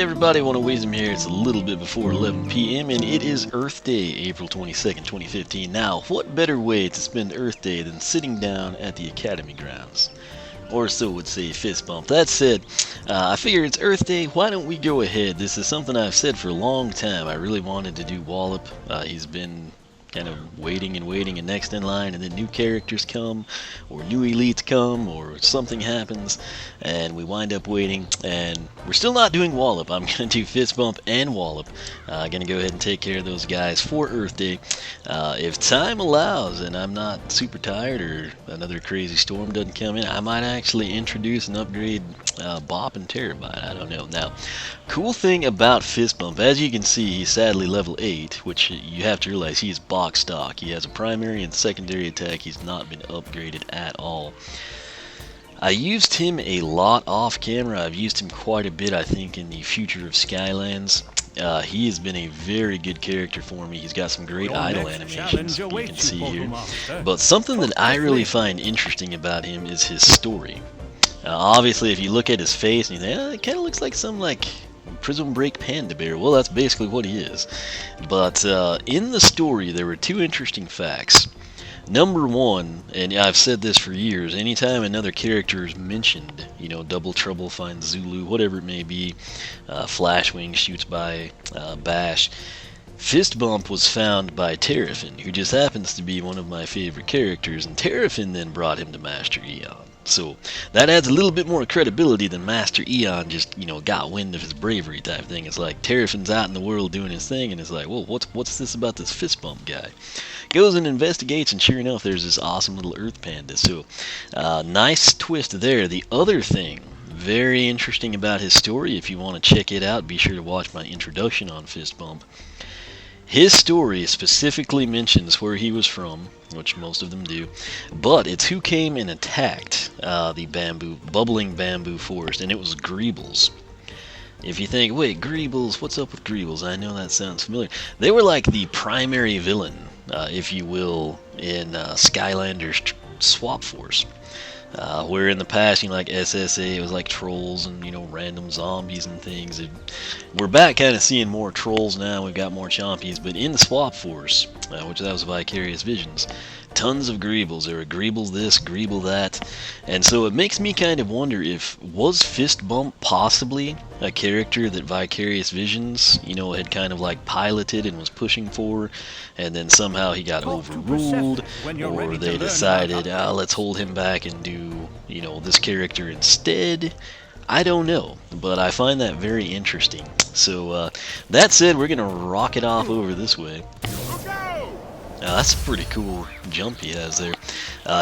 everybody, One of Wisdom here. It's a little bit before 11 p.m. and it is Earth Day, April 22nd, 2015. Now, what better way to spend Earth Day than sitting down at the Academy grounds? Or so would say Fist Bump. That said, I figure it's Earth Day, why don't we go ahead? This is something I've said for a long time. I really wanted to do Wallop. He's been kind of waiting and next in line, and then new characters come, or new elites come, or something happens, and we wind up waiting, and we're still not doing Wallop. I'm going to do Fist Bump and Wallop. I'm going to go ahead and take care of those guys for Earth Day. If time allows, and I'm not super tired, or another crazy storm doesn't come in, I might actually introduce and upgrade Bop and Terabyte. I don't know. Now, cool thing about Fist Bump, as you can see, he's sadly level 8, which you have to realize he is box stock. He has a primary and secondary attack. He's not been upgraded at all. I used him a lot off camera. I've used him quite a bit, I think, in the future of Skylands. He has been a very good character for me. He's got some great idle animations, you can see here. But something that I really find interesting about him is his story. Obviously, if you look at his face and you think, it kind of looks like some Prism Break Panda Bear. Well, that's basically what he is. But in the story, there were two interesting facts. Number one, and I've said this for years, anytime another character is mentioned, Double Trouble finds Zulu, whatever it may be, Flashwing shoots by Bash, Fist Bump was found by Terrafin, who just happens to be one of my favorite characters, and Terrafin then brought him to Master Eon. So that adds a little bit more credibility than Master Eon just, got wind of his bravery type thing. It's like Terrafin's out in the world doing his thing, and it's like, whoa, what's this about this Fist Bump guy? Goes and investigates, and sure enough, there's this awesome little Earth Panda. So, nice twist there. The other thing, very interesting about his story, if you want to check it out, be sure to watch my introduction on Fist Bump. His story specifically mentions where he was from, which most of them do, but it's who came and attacked the bubbling bamboo forest, and it was Greebles. If you think, wait, Greebles, what's up with Greebles? I know that sounds familiar. They were like the primary villain, if you will, in Skylanders Swap Force. Where in the past, like SSA, it was like trolls and, random zombies and things. We're back kind of seeing more trolls now. We've got more chompies. But in the Swap Force, which that was Vicarious Visions, tons of Greebles. There were Greebles this, Greeble that. And so it makes me kind of wonder if, was Fist Bump possibly a character that Vicarious Visions, had kind of piloted and was pushing for, and then somehow he got overruled, or they decided, let's hold him back and do, this character instead. I don't know, but I find that very interesting. So, that said, we're going to rock it off over this way. That's a pretty cool jump he has there.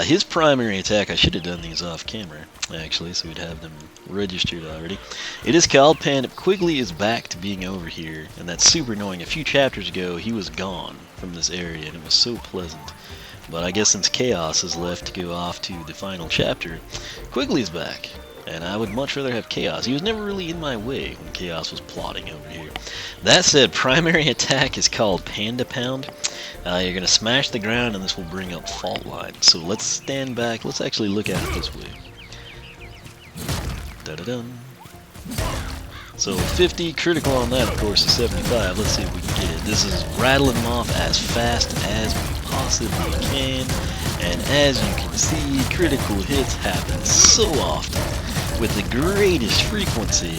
His primary attack, I should have done these off camera, actually, so we'd have them registered already. It is called Panda. Quigley is back to being over here, and that's super annoying. A few chapters ago, he was gone from this area, and it was so pleasant. But I guess since Chaos is left to go off to the final chapter, Quigley's back. And I would much rather have Chaos. He was never really in my way when Chaos was plotting over here. That said, primary attack is called Panda Pound. You're going to smash the ground, and this will bring up fault lines. So let's stand back. Let's actually look at it this way. Da-da-dun. So 50, critical on that, of course, is 75. Let's see if we can get it. This is rattling them off as fast as we possibly can. And as you can see, critical hits happen so often with the greatest frequency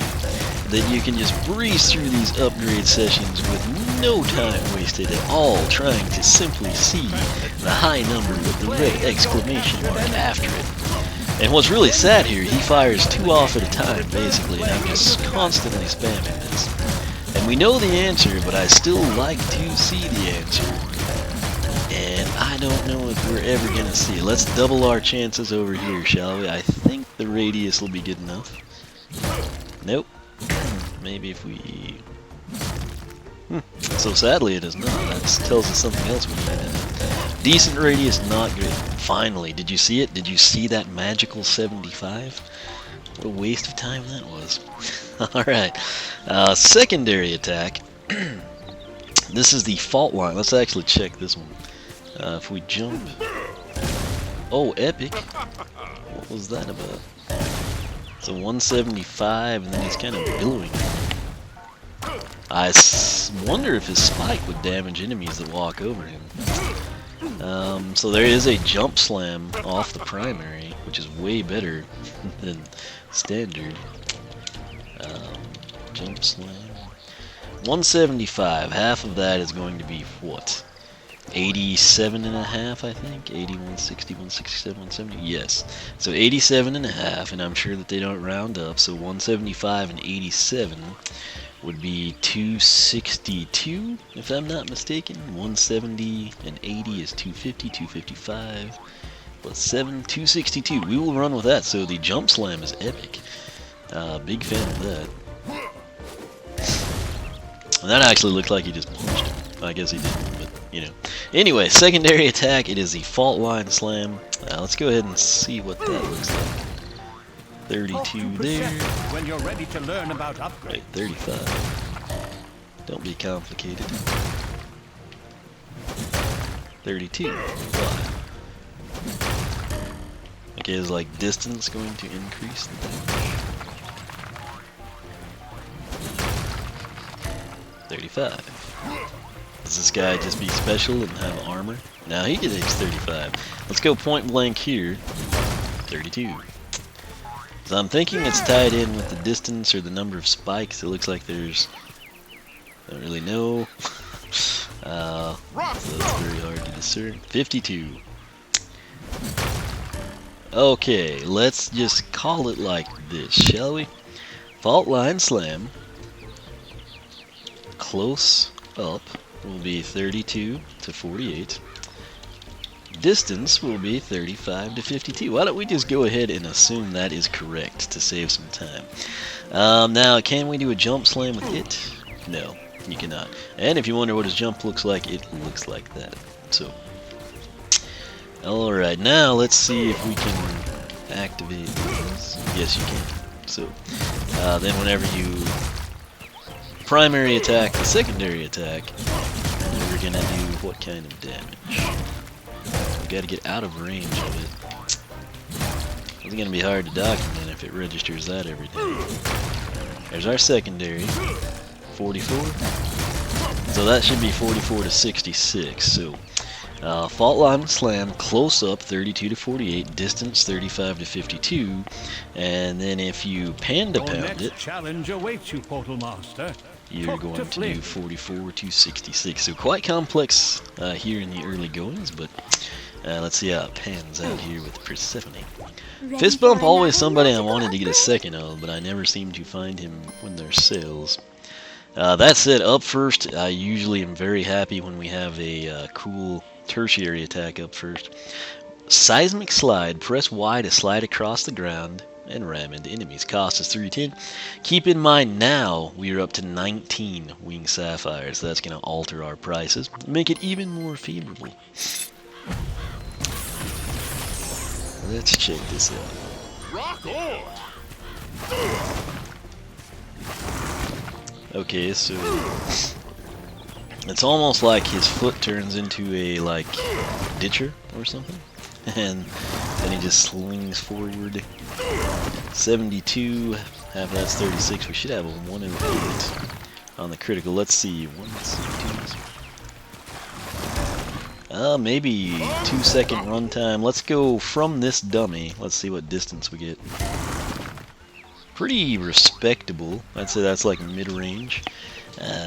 that you can just breeze through these upgrade sessions with no time wasted at all trying to simply see the high number with the red exclamation mark after it. And what's really sad here, he fires 2 off at a time basically, and I'm just constantly spamming this. And we know the answer, but I still like to see the answer. And I don't know if we're ever going to see it. Let's double our chances over here, shall we? I think the radius will be good enough. Nope. Maybe if we... So sadly it is not. That tells us something else we need to know. Decent radius, not good. Finally, did you see it? Did you see that magical 75? What a waste of time that was. Alright. Secondary attack. This is the fault line. Let's actually check this one. If we jump... Oh, epic. What was that about? So 175, and then he's kind of billowing. wonder if his spike would damage enemies that walk over him. So there is a jump slam off the primary, which is way better than standard. Jump slam. 175. Half of that is going to be what? 87 and a half, I think. 80, 160, 167, 170. Yes. So 87 and a half, and I'm sure that they don't round up. So 175 and 87 would be 262, if I'm not mistaken. 170 and 80 is 250, 255 plus 7, 262. We will run with that. So the jump slam is epic. Big fan of that. And that actually looked like he just punched him. I guess he didn't, but you know. Anyway, secondary attack, it is the fault line slam. Let's go ahead and see what that looks like. 32 there. When you're ready to learn about upgrades. Right, 35. Don't be complicated. 32. Why? Okay, is like distance going to increase the damage? 35. Does this guy just be special and have armor? Now he gets 35. Let's go point blank here. 32. So I'm thinking it's tied in with the distance or the number of spikes. It looks like there's... don't really know. So that's very hard to discern. 52. Okay, let's just call it like this, shall we? Fault line slam. Close up will be 32 to 48. Distance will be 35 to 52. Why don't we just go ahead and assume that is correct to save some time. Now, can we do a jump slam with it? No, you cannot. And if you wonder what his jump looks like, it looks like that. So, alright, now let's see if we can activate these. Yes, you can. So, then whenever you primary attack the secondary attack, we're gonna do what kind of damage? We gotta get out of range of it. It's gonna be hard to document if it registers that every time. There's our secondary, 44. So that should be 44 to 66. So fault line slam, close up 32 to 48, distance 35 to 52, and then if you panda pound it, challenge awaits you, Portal Master. You're going to do 44 to 66. So quite complex here in the early goings, but let's see how it pans out here with Persephone. Fist bump, always somebody I wanted to get a second of, but I never seem to find him when there's sales. That said, up first, I usually am very happy when we have a cool tertiary attack up first. Seismic slide, press Y to slide across the ground and ram into enemies. Cost is 310. Keep in mind now we are up to 19 wing sapphires. That's going to alter our prices, make it even more favorable. Let's check this out. Rock on! Okay, so it's almost like his foot turns into a ditcher or something, and then he just slings forward. 72, half of that's 36. We should have a 108 on the critical. Let's see, 1, maybe 2-second runtime. Let's go from this dummy. Let's see what distance we get. Pretty respectable. I'd say that's like mid-range.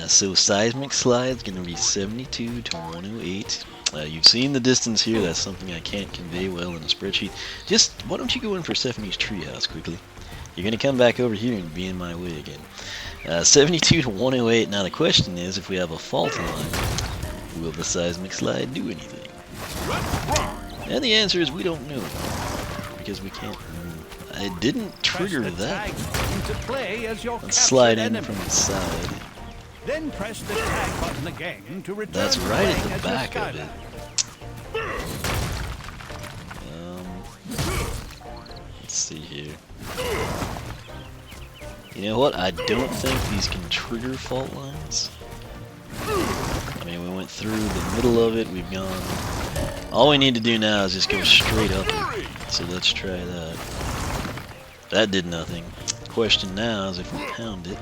So seismic slide's gonna be 72 to 108. You've seen the distance here. That's something I can't convey well in a spreadsheet. Just, why don't you go in Persephone's treehouse quickly? You're going to come back over here and be in my way again. 72 to 108. Now the question is, if we have a fault line, will the seismic slide do anything? And the answer is we don't know. Because we can't move. I didn't trigger that. Let's slide in from the side. Then press the tag button again to return. That's right at the back of it. Let's see here. You know what? I don't think these can trigger fault lines. I mean, we went through the middle of it. We've gone. All we need to do now is just go straight up it. So let's try that. That did nothing. Question now is if we pound it.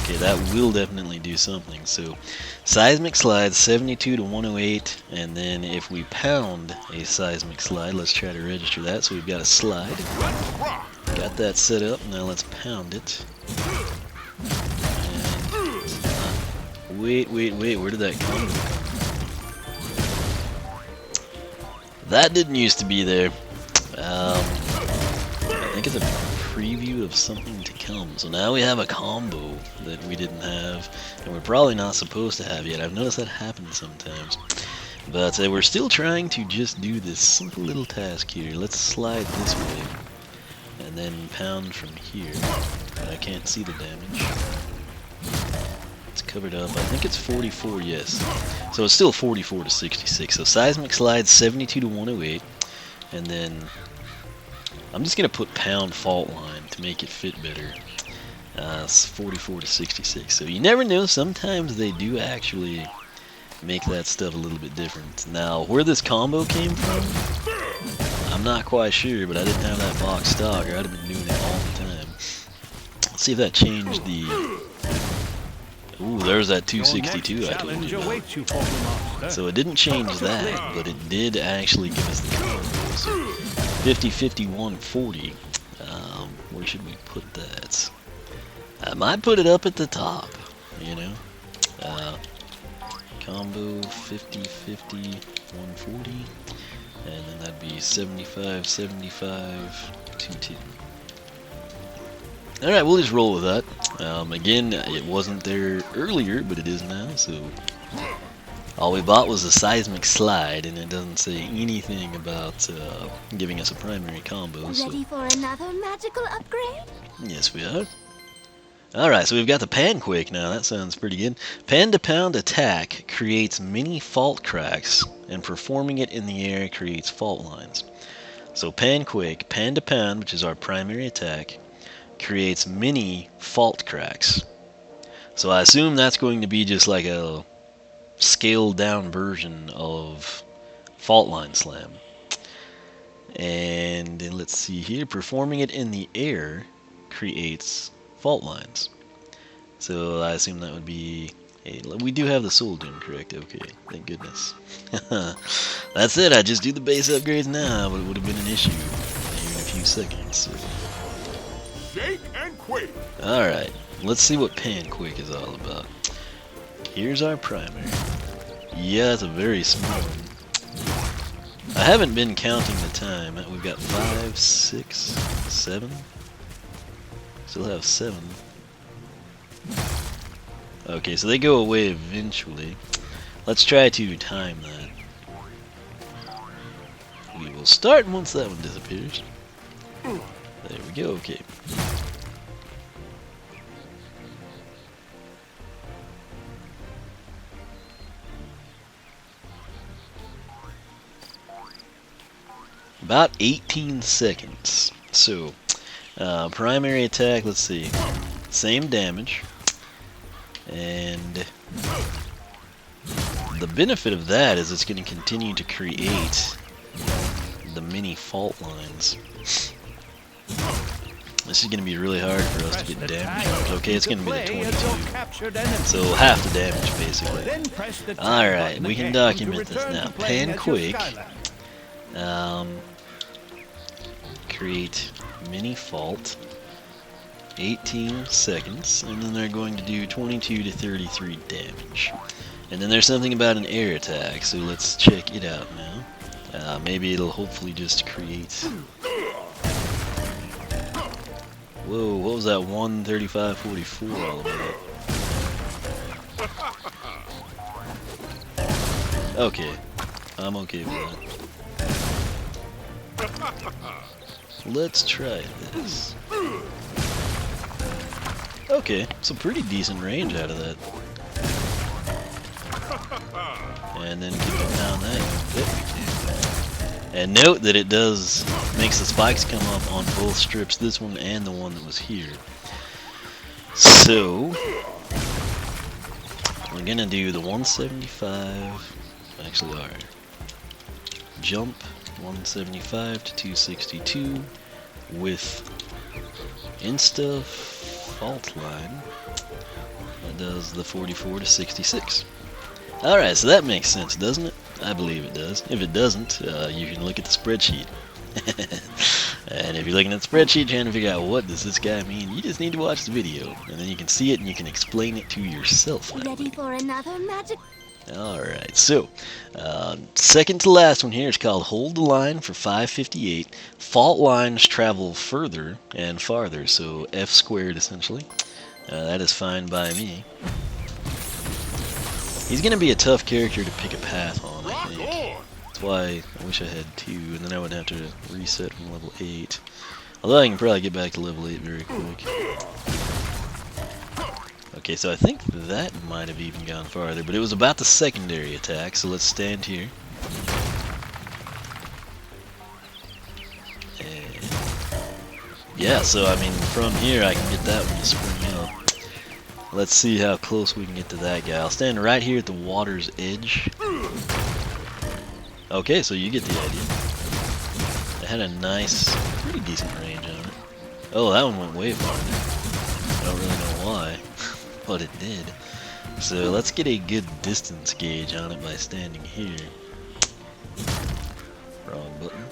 Okay, that will definitely do something. So, seismic slide 72 to 108, and then if we pound a seismic slide, let's try to register that. So we've got a slide. Got that set up. Now let's pound it. And, wait. Where did that come from? That didn't used to be there. I think it's a preview of something to come. So now we have a combo that we didn't have, and we're probably not supposed to have yet. I've noticed that happens sometimes. But we're still trying to just do this simple little task here. Let's slide this way, and then pound from here. But I can't see the damage. It's covered up. I think it's 44, yes. So it's still 44 to 66. So seismic slide 72 to 108, and then I'm just gonna put pound fault line to make it fit better. It's 44 to 66. So you never know. Sometimes they do actually make that stuff a little bit different. Now, where this combo came from, I'm not quite sure, but I didn't have that box stock, or I'd have been doing it all the time. Let's see if that changed the. Ooh, there's that 262 I told you about. So it didn't change that, but it did actually give us the combo. So 50, 51, 40. Where should we put that? I might put it up at the top, you know. Combo 50, 50, 140. And then that'd be 75, 75, 210. Alright, we'll just roll with that. Again, it wasn't there earlier, but it is now, so all we bought was a seismic slide, and it doesn't say anything about giving us a primary combo. So. Ready for another magical upgrade? Yes, we are. Alright, so we've got the Panquake now. That sounds pretty good. Pan-to-pound attack creates mini fault cracks, and performing it in the air creates fault lines. So Panquake, pan-to-pound, which is our primary attack, creates mini fault cracks. So I assume that's going to be just like a scaled down version of fault line slam. And then let's see here, performing it in the air creates fault lines. So I assume that would be we do have the soul doom correct. Okay, thank goodness. That's it. I just do the base upgrades now, but it would have been an issue here in a few seconds. So. Shake and quake. Alright, let's see what Panquake is all about. Here's our primary. Yeah, that's a very small one. I haven't been counting the time. We've got 5, 6, 7. Still have 7. Okay, so they go away eventually. Let's try to time that. We will start once that one disappears. There we go, okay. About 18 seconds. So, primary attack, let's see. Same damage. And the benefit of that is it's going to continue to create the mini fault lines. This is going to be really hard for us to get damage. Okay, it's going to be the 22. So half the damage, basically. Alright, we can document this now. Panquake. Create mini fault. 18 seconds. And then they're going to do 22 to 33 damage. And then there's something about an air attack, so let's check it out now. Maybe it'll hopefully just create... Whoa, what was that 135.44 all about? Okay, I'm okay with that. Let's try this. Okay, some pretty decent range out of that. And then keep it down that. Yep. And note that it makes the spikes come up on both strips, this one and the one that was here. So, we're gonna do the 175, actually alright. Jump 175 to 262 with Insta Fault Line That does the 44 to 66. Alright, so that makes sense, doesn't it? I believe it does. If it doesn't, you can look at the spreadsheet. And if you're looking at the spreadsheet trying to figure out what does this guy mean, you just need to watch the video, and then you can see it and you can explain it to yourself. Ready for another magic? Alright, so, second to last one here is called Hold the Line for 558. Fault lines travel further and farther, so F squared essentially. That is fine by me. He's going to be a tough character to pick a path on, I think. That's why I wish I had 2, and then I would have to reset from level 8. Although I can probably get back to level 8 very quick. Okay, so I think that might have even gone farther, but it was about the secondary attack, so let's stand here. And yeah, so I mean, from here I can get that one to spring up. Let's see how close we can get to that guy. I'll stand right here at the water's edge. Okay, so you get the idea. It had a nice, pretty decent range on it. Oh, that one went way farther. I don't really know why, but it did. So let's get a good distance gauge on it by standing here. Wrong button.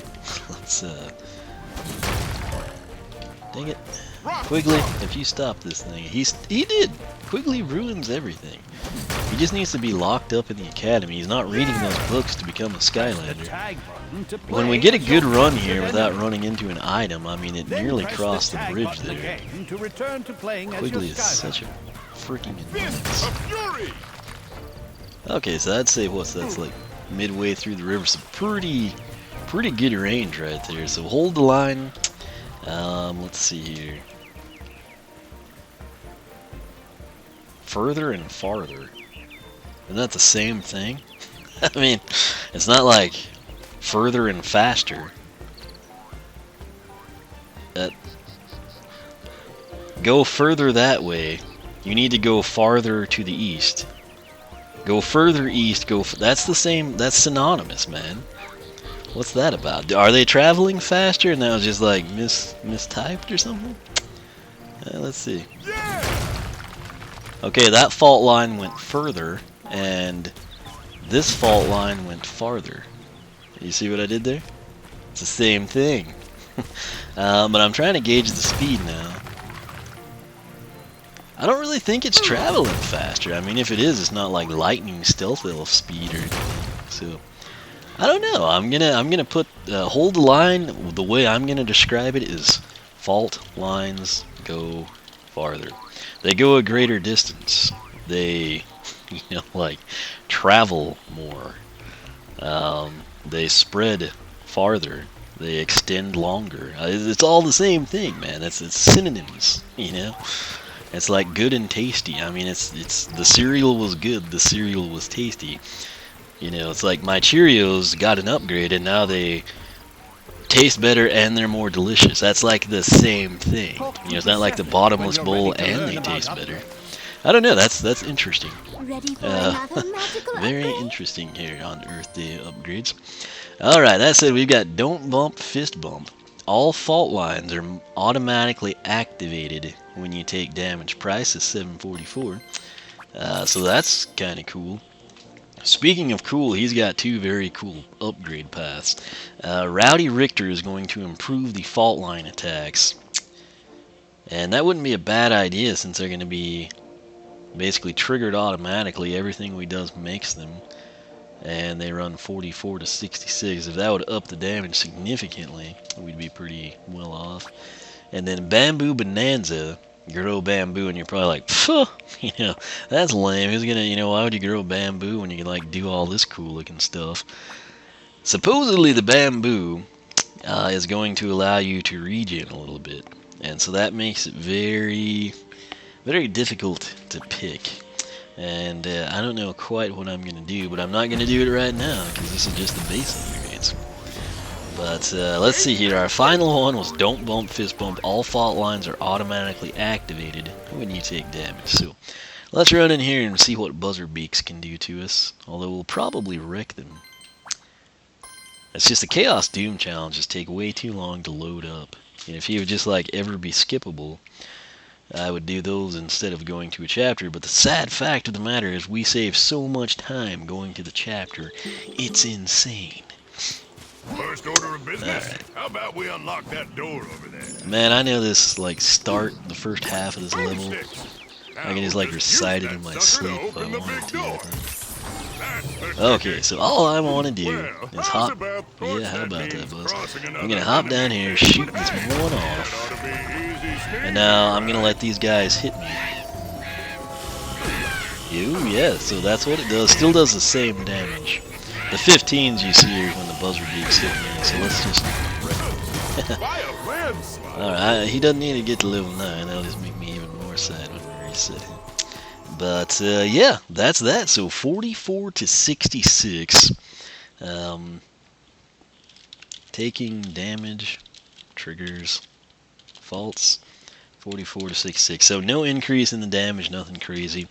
Let's, dang it. Quigley, if you stop this thing, he did! Quigley ruins everything. He just needs to be locked up in the academy. He's not reading those books to become a Skylander. When we get a good run here without running into an item, I mean, it nearly crossed the bridge there. Quigley is such a freaking annoyance. Okay, so I'd say that's like midway through the river, so pretty good range right there. So hold the line. Let's see here. Further and farther. Isn't that the same thing? I mean, it's not like further and faster. Go further that way. You need to go farther to the east. Go further east, that's the same, that's synonymous, man. What's that about? Are they traveling faster and that was just like mistyped or something? Let's see. Okay, that fault line went further, and this fault line went farther. You see what I did there? It's the same thing. But I'm trying to gauge the speed now. I don't really think it's traveling faster. I mean, if it is, it's not like lightning stealth elf speed or anything. So I don't know. I'm gonna put hold the line. The way I'm gonna describe it is fault lines go farther. They go a greater distance. They, like travel more. They spread farther. They extend longer. It's all the same thing, man. It's synonyms. It's like good and tasty. I mean, it's the cereal was good. The cereal was tasty. It's like my Cheerios got an upgrade and now they taste better and they're more delicious. That's like the same thing. It's not like the bottomless bowl and they taste better. I don't know. That's interesting. Very interesting here on Earth Day upgrades. All right, that said, we've got don't bump, fist bump. All fault lines are automatically activated when you take damage. Price is $7.44. So that's kind of cool. Speaking of cool, he's got 2 very cool upgrade paths. Rowdy Richter is going to improve the fault line attacks. And that wouldn't be a bad idea since they're going to be basically triggered automatically. Everything we does makes them. And they run 44 to 66. If that would up the damage significantly, we'd be pretty well off. And then Bamboo Bonanza. Grow bamboo, and you're probably like, phew, that's lame. Who's gonna, why would you grow bamboo when you can like do all this cool looking stuff? Supposedly the bamboo is going to allow you to regen a little bit, and so that makes it very, very difficult to pick. And I don't know quite what I'm gonna do, but I'm not gonna do it right now because this is just the base upgrades. But let's see here. Our final one was don't bump, fist bump. All fault lines are automatically activated when you take damage. So let's run in here and see what buzzer beaks can do to us. Although we'll probably wreck them. It's just the Chaos Doom challenges take way too long to load up. And if he would just like ever be skippable, I would do those instead of going to a chapter. But the sad fact of the matter is we save so much time going to the chapter. It's insane. First order of business. Alright. How about we unlock that door over there? Man, I know this, like, start the first half of this level. Broomsticks. I can just, like, recite it in my sleep if I wanted to. I think. That's the Okay, ticket. so all I want to do Well, is how's hop. about Yeah, how that about that, means Buzz? crossing I'm another gonna hop down enemy here, gate. shoot But this hey, one that off, ought to be easy sneaking, and now I'm gonna right? let these guys hit me. Yeah, so that's what it does. Still does the same damage. The 15s you see here when the buzzer beaks hit me, so let's just... By a landslide. Alright, he doesn't need to get to level 9, that'll just make me even more sad when we reset him. But, yeah, that's that. So 44 to 66. Taking damage, triggers, faults, 44 to 66. So no increase in the damage, nothing crazy.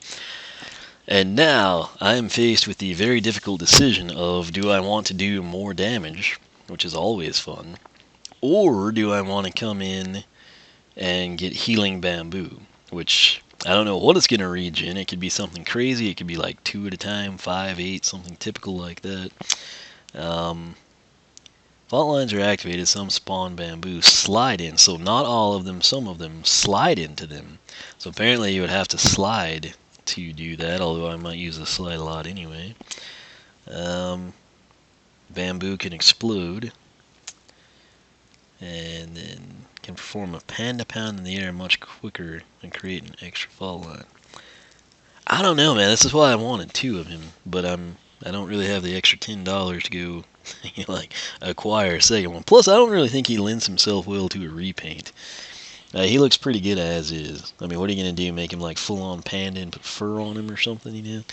And now I am faced with the very difficult decision of, do I want to do more damage, which is always fun, or do I want to come in and get healing bamboo, which I don't know what it's going to regen. It could be something crazy. It could be like 2 at a time, 5, 8, something typical like that. Fault lines are activated. Some spawn bamboo. Slide in. So not all of them, some of them slide into them. So apparently you would have to slide to do that, although I might use the slide a lot anyway. Bamboo can explode. And then can perform a panda pound in the air much quicker and create an extra fault line. I don't know, man. This is why I wanted 2 of him, but I don't really have the extra $10 to go like acquire a second one. Plus, I don't really think he lends himself well to a repaint. He looks pretty good as is. I mean, what are you gonna do? Make him like full-on panda and put fur on him or something? You know?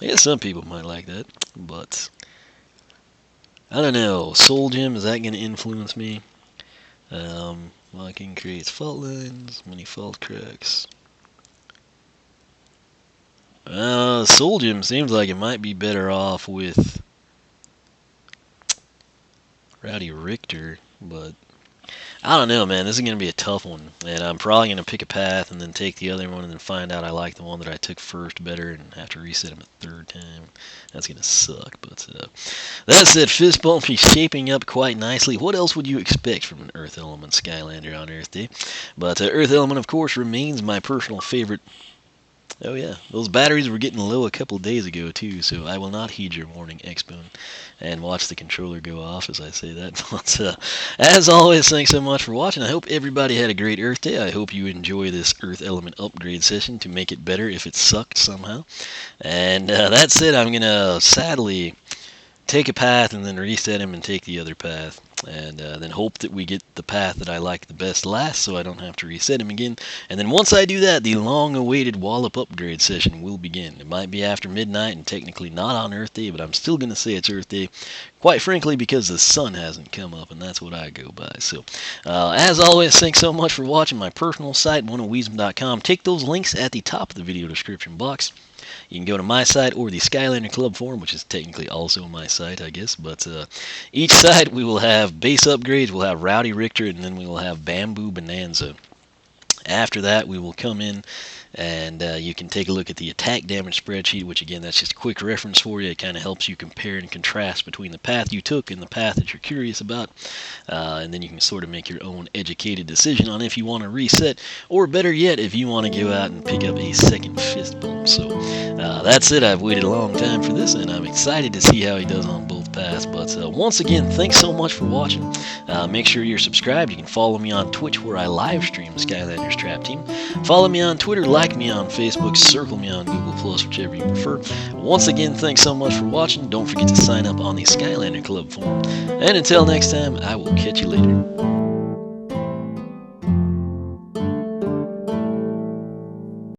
I guess some people might like that, but I don't know. Soul Gem, is that gonna influence me? Locking creates fault lines, many fault cracks. Soul Gem seems like it might be better off with Rowdy Richter, but I don't know, man. This is going to be a tough one, and I'm probably going to pick a path and then take the other one and then find out I like the one that I took first better and have to reset him a 3rd time. That's going to suck, but that said, Fist Bump, he's shaping up quite nicely. What else would you expect from an Earth Element Skylander on Earth Day? But Earth Element, of course, remains my personal favorite. Oh yeah, those batteries were getting low a couple days ago too, so I will not heed your warning, X-Bone, and watch the controller go off as I say that. But as always, thanks so much for watching. I hope everybody had a great Earth Day. I hope you enjoy this Earth Element upgrade session to make it better if it sucked somehow. And that's it. I'm gonna sadly take a path and then reset him and take the other path. And then hope that we get the path that I like the best last so I don't have to reset him again. And then once I do that, the long-awaited Wallop upgrade session will begin. It might be after midnight and technically not on Earth Day, but I'm still going to say it's Earth Day, quite frankly, because the sun hasn't come up, and that's what I go by. So, as always, thanks so much for watching my personal site, oneofweezem.com. Take those links at the top of the video description box. You can go to my site or the Skylander Club forum, which is technically also my site, I guess. But each site we will have base upgrades, we'll have Rowdy Richter, and then we will have Bamboo Bonanza. After that, we will come in and you can take a look at the attack damage spreadsheet, which again, that's just a quick reference for you. It kind of helps you compare and contrast between the path you took and the path that you're curious about. And then you can sort of make your own educated decision on if you want to reset, or better yet, if you want to go out and pick up a second Fist Bump. So that's it. I've waited a long time for this, and I'm excited to see how he does on both paths. But once again, thanks so much for watching. Make sure you're subscribed. You can follow me on Twitch, where I live stream Skylanders Trap Team. Follow me on Twitter, like me on Facebook, circle me on Google+, whichever you prefer. Once again, thanks so much for watching. Don't forget to sign up on the Skylander Club forum. And until next time, I will catch you later.